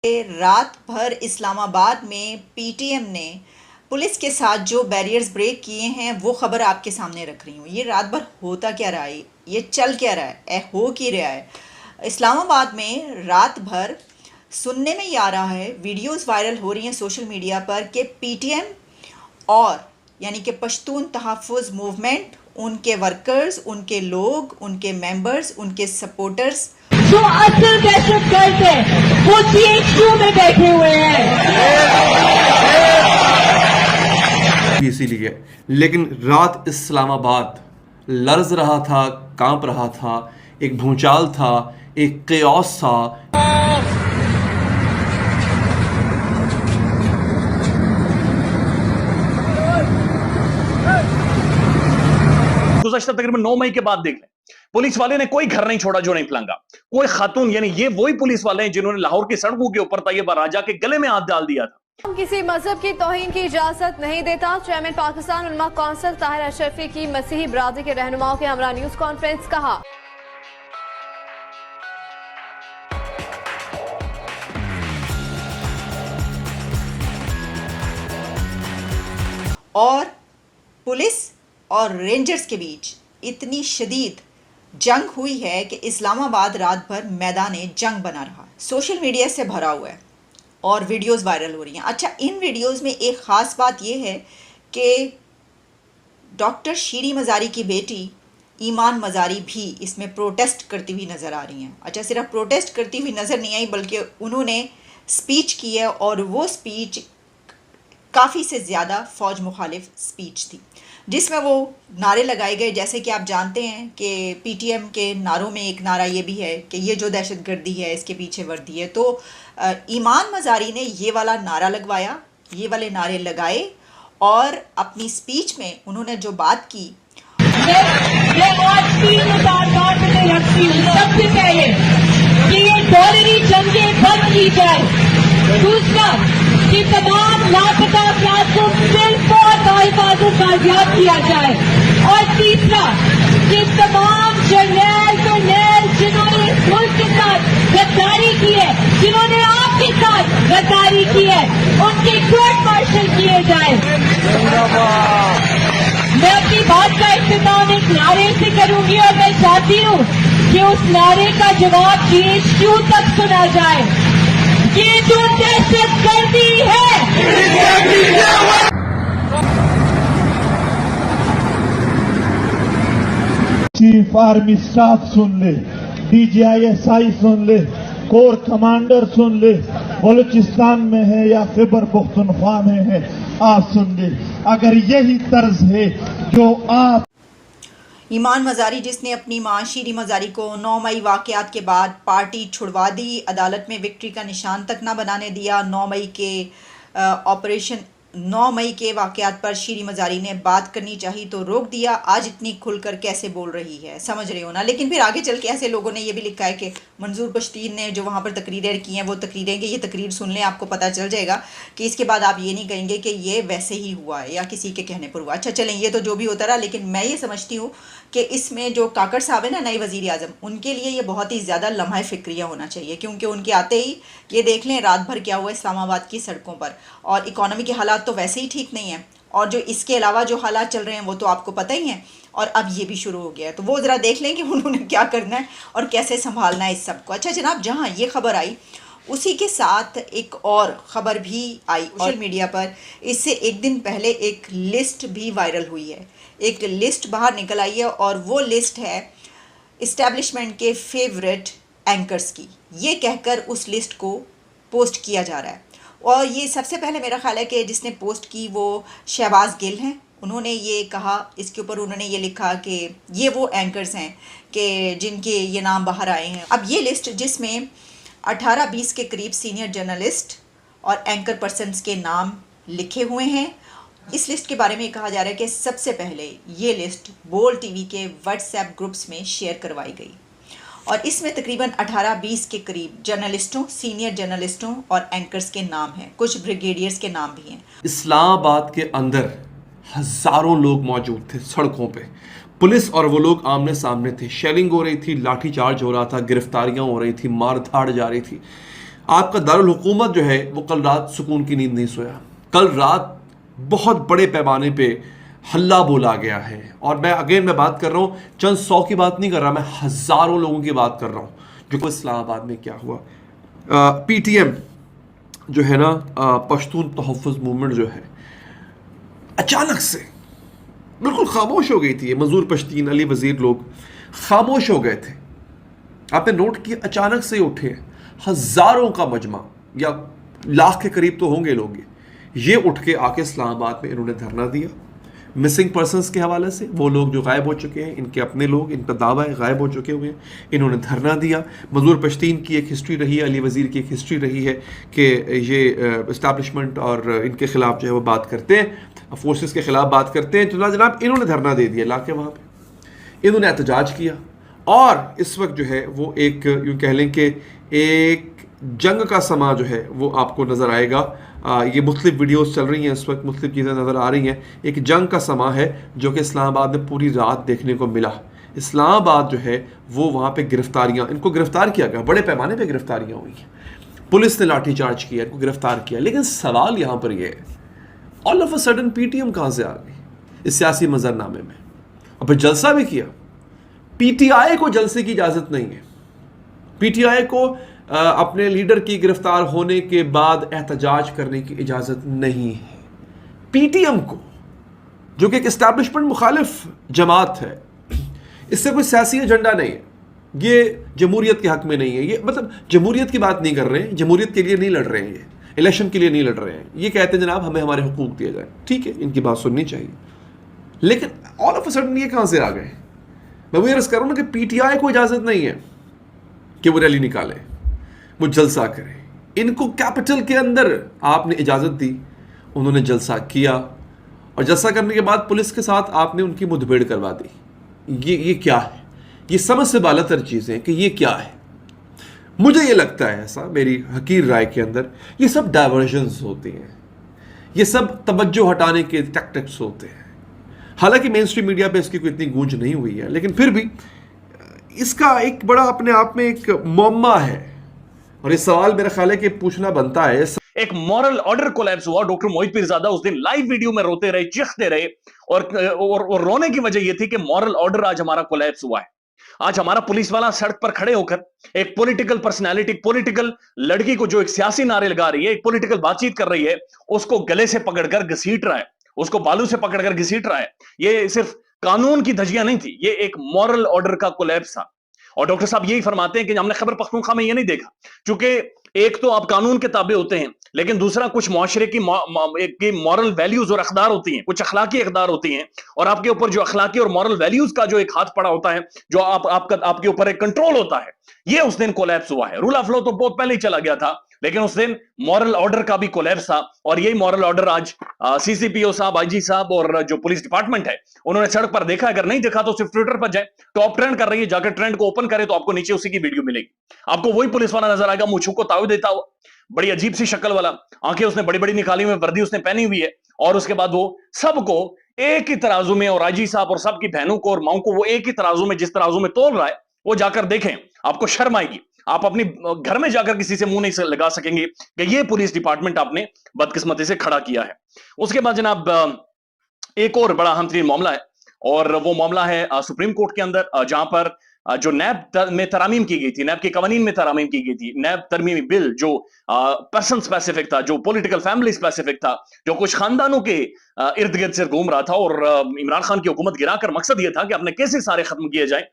रात भर इस्लामाबाद में पीटीएम ने पुलिस के साथ जो बैरियर्स ब्रेक किए हैं वो खबर आपके सामने रख रही हूँ। ये रात भर होता क्या रहा है, ये चल क्या रहा है, हो क्या रहा है। इस्लामाबाद में रात भर सुनने में ये आ रहा है, वीडियोस वायरल हो रही हैं सोशल मीडिया पर कि पीटीएम और यानी कि पश्तून तहफ़्फ़ुज़ मूवमेंट, उनके वर्कर्स, उनके लोग, उनके मेंबर्स, उनके सपोर्टर्स जो असल दहशतगर्द है वो CHQ में बैठे हुए हैं। इसीलिए लेकिन रात इस्लामाबाद लर्ज रहा था, कांप रहा था, एक भूचाल था, एक केओस था। गुज़श्ता तकरीबन 9 मई के बाद देख लें, पुलिस वाले ने कोई घर नहीं छोड़ा जो नहीं पलंगा। कोई खातून, यानी ये वही पुलिस वाले हैं जिन्होंने लाहौर की सड़कों के ऊपर तैयबा राजा के गले में हाथ डाल दिया था। हम किसी मजहब की तौहीन की इजाजत नहीं देता। चेयरमैन पाकिस्तान उलमा कौंसिल ताहिर अशरफी की मसीही बरादरी के रहनुमाओं के हमरा न्यूज कॉन्फ्रेंस। कहा और पुलिस और रेंजर्स के बीच इतनी शदीद जंग हुई है कि इस्लामाबाद रात भर मैदान जंग बना रहा। सोशल मीडिया से भरा हुआ है और वीडियोस वायरल हो रही हैं। अच्छा, इन वीडियोस में एक ख़ास बात यह है कि डॉक्टर शीरी मज़ारी की बेटी ईमान मज़ारी भी इसमें प्रोटेस्ट करती हुई नज़र आ रही हैं। अच्छा, सिर्फ प्रोटेस्ट करती हुई नज़र नहीं आई बल्कि उन्होंने स्पीच की है और वो स्पीच काफ़ी से ज़्यादा फ़ौज मुखालिफ स्पीच थी, जिसमें वो नारे लगाए गए। जैसे कि आप जानते हैं कि पीटीएम के नारों में एक नारा ये भी है कि ये जो दहशतगर्दी है इसके पीछे वर्दी है। तो ईमान मज़ारी ने ये वाला नारा लगवाया, ये वाले नारे लगाए और अपनी स्पीच में उन्होंने जो बात की, मैं आज 3000 बात में रखती हूँ। सबसे पहले कि ये डॉलरी जंगें बंद की जाए। दूसरा कि तमाम लापता अफराद को सिर्फ और बाहिफाजत कामयाब किया जाए। और तीसरा कि तमाम जर्नैल जिन्होंने इस मुल्क के साथ गद्दारी की है, जिन्होंने आपके साथ गद्दारी की है, उनके कोर्ट मार्शल किए जाए। मैं अपनी बात का इख्तिताम एक नारे से करूंगी और मैं चाहती हूँ कि उस नारे का जवाब CHQ तक सुना जाए। ये जो दहशतगर्दी है, चीफ आर्मी स्टाफ सुन ले, DGISI सुन ले, कोर कमांडर सुन ले, बलूचिस्तान में है या खैबर पख्तूनख्वा में है, आप सुन ले। अगर यही तर्ज है जो आप ईमान मज़ारी जिसने अपनी मां शीरी मज़ारी को 9 मई वाक़यात के बाद पार्टी छुड़वा दी, अदालत में विक्ट्री का निशान तक ना बनाने दिया। 9 मई के वाक़यात पर शीरी मज़ारी ने बात करनी चाहिए तो रोक दिया। आज इतनी खुलकर कैसे बोल रही है, समझ रहे हो ना। लेकिन फिर आगे चल के ऐसे लोगों ने ये भी लिखा है कि मंजूर पश्तीन ने जो वहाँ पर तकरीरें की हैं वो तकरीरें, कि ये तकरीर सुन लें, आपको पता चल जाएगा कि इसके बाद आप ये नहीं कहेंगे कि ये वैसे ही हुआ है या किसी के कहने पर हुआ। अच्छा चलें, ये तो जो भी होता रहा, लेकिन मैं ये समझती हूँ कि इसमें जो काकड़ साहब है ना, नए वज़ीर आज़म, उनके लिए ये बहुत ही ज़्यादा लम्हा फ़िक्रिया होना चाहिए, क्योंकि उनके आते ही ये देख लें रात भर क्या हुआ इस्लामाबाद की सड़कों पर। और इकॉनमी के हालात तो वैसे ही ठीक नहीं है, और जो इसके अलावा जो हालात चल रहे हैं वो तो आपको पता ही हैं, और अब ये भी शुरू हो गया है। तो वो ज़रा देख लें कि उन्होंने क्या करना है और कैसे संभालना है इस सब को। अच्छा जनाब, जहाँ ये खबर आई उसी के साथ एक और ख़बर भी आई सोशल मीडिया पर। इससे एक दिन पहले एक लिस्ट भी वायरल हुई है, एक लिस्ट बाहर निकल आई है, और वो लिस्ट है इस्टेब्लिशमेंट के फेवरेट एंकर्स की। ये कहकर उस लिस्ट को पोस्ट किया जा रहा है, और ये सबसे पहले मेरा ख्याल है कि जिसने पोस्ट की वो शहबाज गिल हैं। उन्होंने ये कहा, इसके ऊपर उन्होंने ये लिखा कि ये वो एंकर्स हैं कि जिनके ये नाम बाहर आए हैं। अब ये लिस्ट जिसमें 18-20 के करीब सीनियर जर्नलिस्ट और एंकर पर्सन्स के नाम लिखे हुए हैं। इस लिस्ट के बारे में कहा जा रहा है कि सबसे पहले ये लिस्ट बोल टीवी के व्हाट्सएप ग्रुप्स में शेयर करवाई गई, और इसमें तकरीबन 18-20 के करीब जर्नलिस्टों, सीनियर जर्नलिस्टों और एंकर्स के नाम हैं, कुछ ब्रिगेडियर्स के नाम भी हैं। इस्लामाबाद के अंदर हजारों लोग मौजूद थे सड़कों पे, पुलिस और वो लोग आमने सामने थे, शेलिंग हो रही थी, लाठीचार्ज हो रहा था, गिरफ्तारियां हो रही थी, मार धाड़ जा रही थी। आपका दारुल हुकूमत जो है वो कल रात सुकून की नींद नहीं सोया। कल रात बहुत बड़े पैमाने पे हल्ला बोला गया है, और मैं बात कर रहा हूँ चंद 100 की बात नहीं कर रहा, मैं हज़ारों लोगों की बात कर रहा हूँ। जो इस्लामाबाद में क्या हुआ, PTM जो है ना, पश्तून तहफ़्फ़ुज़ मूवमेंट जो है, अचानक से बिल्कुल खामोश हो गई थी। मंजूर पश्तीन, अली वज़ीर लोग खामोश हो गए थे। आपने नोट किया, अचानक से उठे हज़ारों का मजमा, या लाख के करीब तो होंगे लोग, ये उठ के आके इस्लामाबाद में इन्होंने धरना दिया मिसिंग पर्सनस के हवाले से। वो लोग जो गायब हो चुके हैं, इनके अपने लोग, इनका दावा है गायब हो चुके हुए हैं, इन्होंने धरना दिया। मंजूर पश्तीन की एक हिस्ट्री रही है, अली वज़ीर की एक हिस्ट्री रही है कि ये इस्टेब्लिशमेंट और इनके ख़िलाफ़ जो है वो बात करते हैं, फोर्सेस के ख़िलाफ़ बात करते हैं। तो जनाब इन्होंने धरना दे दिया लाके वहाँ पर, इन्होंने एहतजाज किया, और इस वक्त जो है वो एक यूँ कह लें कि एक जंग का समा जो है वो आपको नज़र आएगा। ये मुख्तलिफ वीडियोस चल रही हैं इस वक्त, मुख्तलिफ चीज़ें नज़र आ रही हैं। एक जंग का समा है जो कि इस्लामाबाद में पूरी रात देखने को मिला। इस्लामाबाद जो है वो वहाँ पे गिरफ्तारियाँ, इनको गिरफ्तार किया गया, बड़े पैमाने पे गिरफ्तारियाँ हुई हैं, पुलिस ने लाठीचार्ज किया, इनको गिरफ्तार किया। लेकिन सवाल यहाँ पर यह है, all of a sudden PTM कहाँ से आ गई इस सियासी मंजरनामे में? और फिर जलसा भी किया। PTI को जलसे की इजाज़त नहीं है। PTI को अपने लीडर की गिरफ्तार होने के बाद एहतजाज करने की इजाज़त नहीं है। PTM को, जो कि एक इस्टेब्लिशमेंट मुखालिफ जमात है, इससे कोई सियासी एजेंडा नहीं है, ये जमहूरियत के हक में नहीं है। ये मतलब जमहूरियत की बात नहीं कर रहे हैं, जमहूरियत के लिए नहीं लड़ रहे हैं, ये इलेक्शन के लिए नहीं लड़ रहे हैं। ये कहते हैं जनाब हमें हमारे हुकूक दिए जाए, ठीक है, इनकी बात सुननी चाहिए। लेकिन ऑल ऑफ अ सडन ये कहाँ से आ गए? मैं वो ये अर्ज़ कर रहा हूँ ना कि PTI को इजाज़त नहीं है कि वो रैली निकाले, वो जलसा करे। इनको कैपिटल के अंदर आपने इजाज़त दी, उन्होंने जलसा किया, और जलसा करने के बाद पुलिस के साथ आपने उनकी मुठभेड़ करवा दी। ये क्या है? ये समझ से बालातर चीज़ें कि ये क्या है। मुझे ये लगता है, ऐसा मेरी हकीर राय के अंदर, ये सब डाइवर्जन्स होती हैं, ये सब तवज्जो हटाने के टैक्टिक्स होते हैं। हालांकि मेन स्ट्रीम मीडिया पे इसकी कोई इतनी गूंज नहीं हुई है, लेकिन फिर भी इसका एक बड़ा अपने आप में एक मुअम्मा है, और ये सवाल मेरा ख्याल है कि पूछना बनता है। एक मॉरल ऑर्डर कोलैप्स हुआ। डॉक्टर मोहित पीरजादा उस दिन लाइव वीडियो में रोते रहे, चीखते रहे, और रोने की वजह यह थी कि मॉरल ऑर्डर आज हमारा कोलैप्स हुआ है। आज हमारा पुलिस वाला सड़क पर खड़े होकर एक पॉलिटिकल पर्सनालिटी, पॉलिटिकल लड़की को जो एक सियासी नारे लगा रही है, एक पॉलिटिकल बातचीत कर रही है, उसको गले से पकड़कर घसीट रहा है, उसको बालू से पकड़कर घसीट रहा है। ये सिर्फ कानून की धज्जियां नहीं थी, ये एक मॉरल ऑर्डर का कोलैप्स था। और डॉक्टर साहब यही फरमाते हैं कि हमने खैबर पख्तूनख्वा में ये नहीं देखा, क्योंकि एक तो आप कानून के ताबे होते हैं, लेकिन दूसरा कुछ मुआशरे की मॉरल वैल्यूज और अखदार होती हैं, कुछ अखलाकी अखदार होती हैं, और आपके ऊपर जो अखलाकी और मॉरल वैल्यूज का जो एक हाथ पड़ा होता है, जो आपके ऊपर एक कंट्रोल होता है, ये उस दिन कोलैप्स हुआ है। रूल ऑफ लॉ तो बहुत पहले ही चला गया था, लेकिन उस दिन मॉरल ऑर्डर का भी कोलैप्स था। और यही मॉरल ऑर्डर आज CCPO साहब, IG साहब और जो पुलिस डिपार्टमेंट है, उन्होंने सड़क पर देखा। अगर नहीं देखा तो सिर्फ ट्विटर पर जाए, टॉप ट्रेंड कर रही है, जाकर ट्रेंड को ओपन करे तो आपको नीचे उसी की वीडियो मिलेगी। आपको वही पुलिस वाला नजर आएगा, मुंह को ताव देता हुआ, बड़ी अजीब सी शक्ल वाला, आंखें उसने बड़ी बड़ी निकाली हुई, वर्दी उसने पहनी हुई है, और उसके बाद वो सबको एक ही तराजू में, और IG साहब और सबकी बहनों को और माओं को वो एक ही तराजू में, जिस तराजू में तोल रहा है, वो जाकर देखें, आपको शर्म आएगी। आप अपनी घर में जाकर किसी से मुंह नहीं लगा सकेंगे कि ये पुलिस डिपार्टमेंट आपने बदकिस्मती से खड़ा किया है। उसके बाद जनाब एक और बड़ा अहम तरीन मामला है, और वो मामला है सुप्रीम कोर्ट के अंदर, जहां पर जो नैब में तरामीम की गई थी, नैब के कवानीन में तरामीम की गई थी, नैब तरमीमी बिल जो पर्सन स्पेसिफिक था, जो पॉलिटिकल फैमिली स्पेसिफिक था, जो कुछ खानदानों के इर्द गिर्द से घूम रहा था, और इमरान खान की हुकूमत गिराकर मकसद यह था कि अपने केसेस सारे खत्म किए जाए।